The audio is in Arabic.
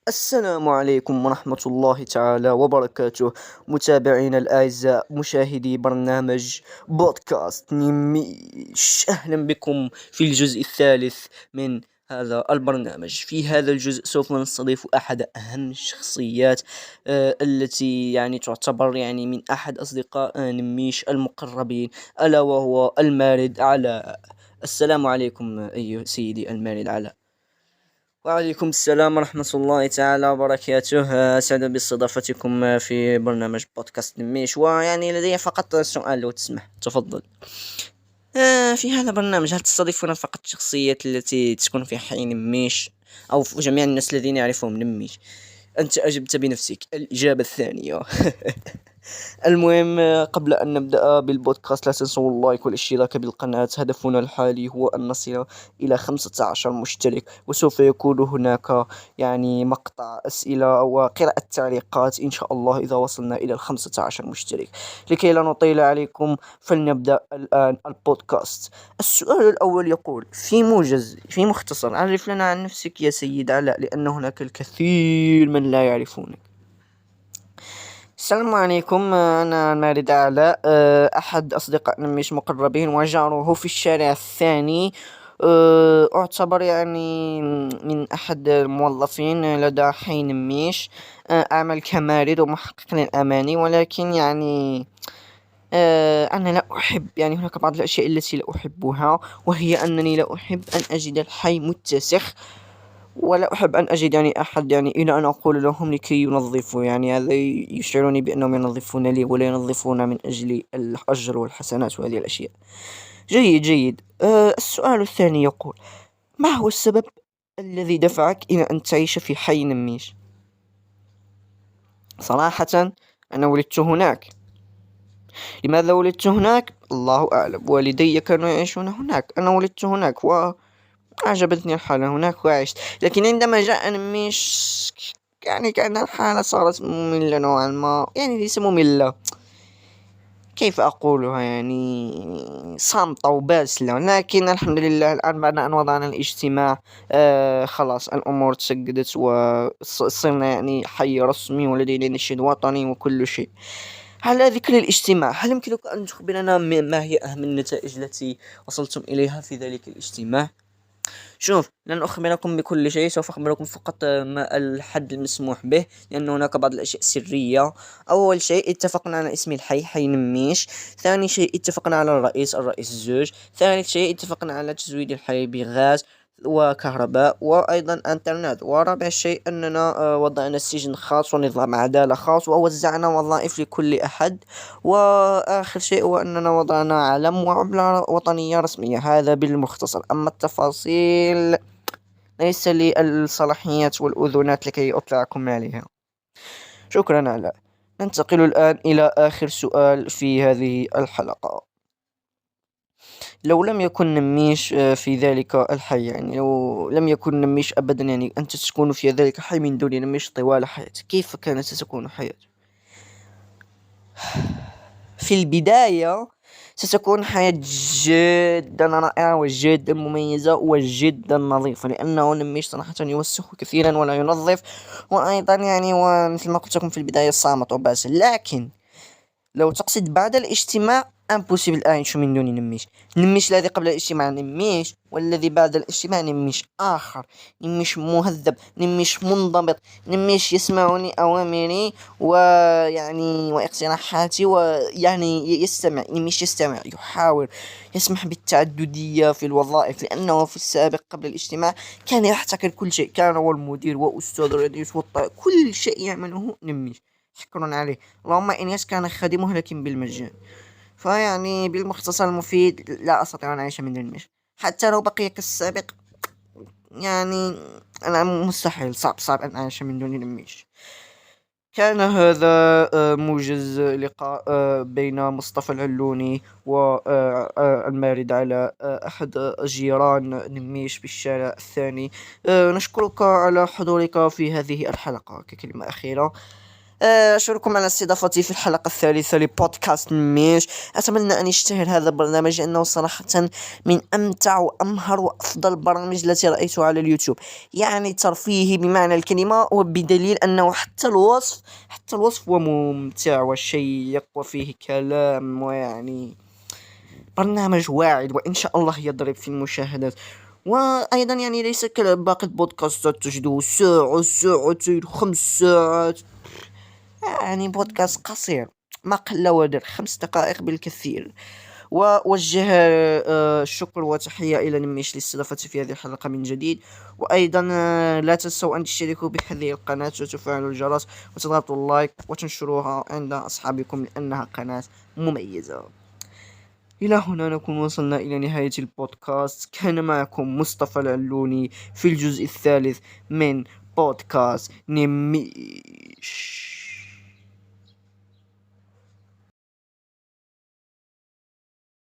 السلام عليكم ورحمة الله تعالى وبركاته. متابعينا الأعزاء، مشاهدي برنامج بودكاست نميش، أهلا بكم في الجزء الثالث من هذا البرنامج. في هذا الجزء سوف نستضيف أحد أهم الشخصيات التي تعتبر من أحد أصدقاء نميش المقربين، ألا وهو المارد علاء. السلام عليكم أيها سيدي المارد علاء. وعليكم السلام ورحمة الله تعالى وبركاته. أسعد باستضافتكم في برنامج بودكاست نميش، لدي فقط سؤال لو تسمح، تفضل. في هذا البرنامج هل تستضيفون فقط الشخصيات التي تكون في حي نميش، أو في جميع الناس الذين يعرفهم نميش؟ أنت أجبت بنفسك الإجابة الثانية. المهم، قبل أن نبدأ بالبودكاست لا تنسوا اللايك والاشتراك بالقناة. هدفنا الحالي هو أن نصل إلى 15 مشترك، وسوف يكون هناك مقطع أسئلة وقراءة تعليقات إن شاء الله إذا وصلنا إلى 15 مشترك. لكي لا نطيل عليكم فلنبدأ الآن البودكاست. السؤال الأول يقول: في مختصر، عرف لنا عن نفسك يا سيد علاء، لأن هناك الكثير من لا يعرفونك. السلام عليكم، أنا مارد علاء، أحد أصدقاء نميش مقربين وجاره في الشارع الثاني. أعتبر من أحد الموظفين لدى حي نميش. أعمل كمارد ومحقق للأماني، ولكن أنا لا أحب، هناك بعض الأشياء التي لا أحبها، وهي أنني لا أحب أن أجد الحي متسخ، ولا أحب أن أجد أحد إلى أن أقول لهم لكي ينظفوا. هذا يشعرني بأنهم ينظفون لي ولا ينظفون من أجل الأجر والحسنات وهذه الأشياء. جيد جيد. السؤال الثاني يقول: ما هو السبب الذي دفعك إلى أن تعيش في حي نميش؟ صراحة أنا ولدت هناك. لماذا ولدت هناك؟ الله أعلم. والدي كانوا يعيشون هناك، أنا ولدت هناك أعجبتني الحالة هناك وعشت. لكن عندما جاء نميش كأن الحالة صارت مملة نوعا ما، ليس مملة، كيف أقولها، صامتة وباسلة. لكن الحمد لله الآن بعد أن وضعنا الاجتماع، خلاص الأمور تسجدت وصرنا حي رسمي ولدينا نشيد وطني وكل شيء. على ذكر الاجتماع، هل يمكنك أن تخبرنا ما هي أهم النتائج التي وصلتم إليها في ذلك الاجتماع؟ شوف، لن أخبركم بكل شيء، سوف أخبركم فقط ما الحد المسموح به، لأن هناك بعض الأشياء سرية. أول شيء، اتفقنا على اسم الحي، حي نميش. ثاني شيء، اتفقنا على الرئيس الزوج. ثالث شيء، اتفقنا على تزويد الحي بغاز وكهرباء وأيضا انترنت. ورابع شيء أننا وضعنا سجن خاص ونظام عدالة خاص، ووزعنا وظائف لكل أحد. وآخر شيء هو أننا وضعنا علم وعملة وطنية رسمية. هذا بالمختصر، أما التفاصيل ليس لي الصلاحيات والأذونات لكي أطلعكم عليها. شكرا على. ننتقل الآن إلى آخر سؤال في هذه الحلقة: لو لم يكن نميش في ذلك الحي، لو لم يكن نميش أبدا، أنت تكون في ذلك الحي من دون نميش طوال حياتك، كيف كانت ستكون حياتك؟ في البداية ستكون حياة جدا رائعة وجدا مميزة وجدا نظيفة، لأنه نميش صراحة يوسخ كثيرا ولا ينظف، وأيضا ومثل ما قلت لكم في البداية صامت وباسل. لكن لو تقصد بعد الاجتماع، امبوسيبل اعيش من دون نميش. نميش الذي قبل الاجتماع نميش، والذي بعد الاجتماع نميش اخر، نميش مهذب، نميش منضبط، نميش يسمعني اوامري واقتراحاتي، يستمع. نميش يستمع، يحاول، يسمح بالتعددية في الوظائف، لانه في السابق قبل الاجتماع كان يحتكر كل شيء، كان هو المدير واستاذ الرئيس كل شيء يعمله نميش. شكرا عليه. اللهم إنياس كان خادمه لكن بالمجان. بالمختصر المفيد، لا أستطيع أن أعيش من دون نميش حتى لو بقي كالسابق. يعني أنا مستحيل، صعب أن أعيش من دون نميش. كان هذا موجز لقاء بين مصطفى العلوني والمارد على أحد جيران نميش بالشارع الثاني. نشكرك على حضورك في هذه الحلقة. ككلمة أخيرة، أشكركم على استضافتي في الحلقة الثالثة لبودكاست ميش. أتمنى أن يشتهر هذا البرنامج لأنه صراحة من أمتع وأمهر وأفضل البرامج التي رأيتها على اليوتيوب، يعني ترفيهي بمعنى الكلمة، وبدليل أنه حتى الوصف هو ممتع وشيق وفيه كلام، ويعني برنامج واعد وإن شاء الله يضرب في المشاهدات. وأيضا يعني ليس كباقي البودكاستات تجده ساعة ساعتين 5 ساعات، يعني بودكاست قصير ما قل ودر 5 دقائق بالكثير. ووجه الشكر وتحية إلى نميش لاستضافتي في هذه الحلقة من جديد. وأيضا لا تنسوا أن تشتركوا بهذه القناة وتفعلوا الجرس وتضغطوا اللايك وتنشروها عند أصحابكم لأنها قناة مميزة. إلى هنا نكون وصلنا إلى نهاية البودكاست. كان معكم مصطفى العلوني في الجزء الثالث من بودكاست نميش.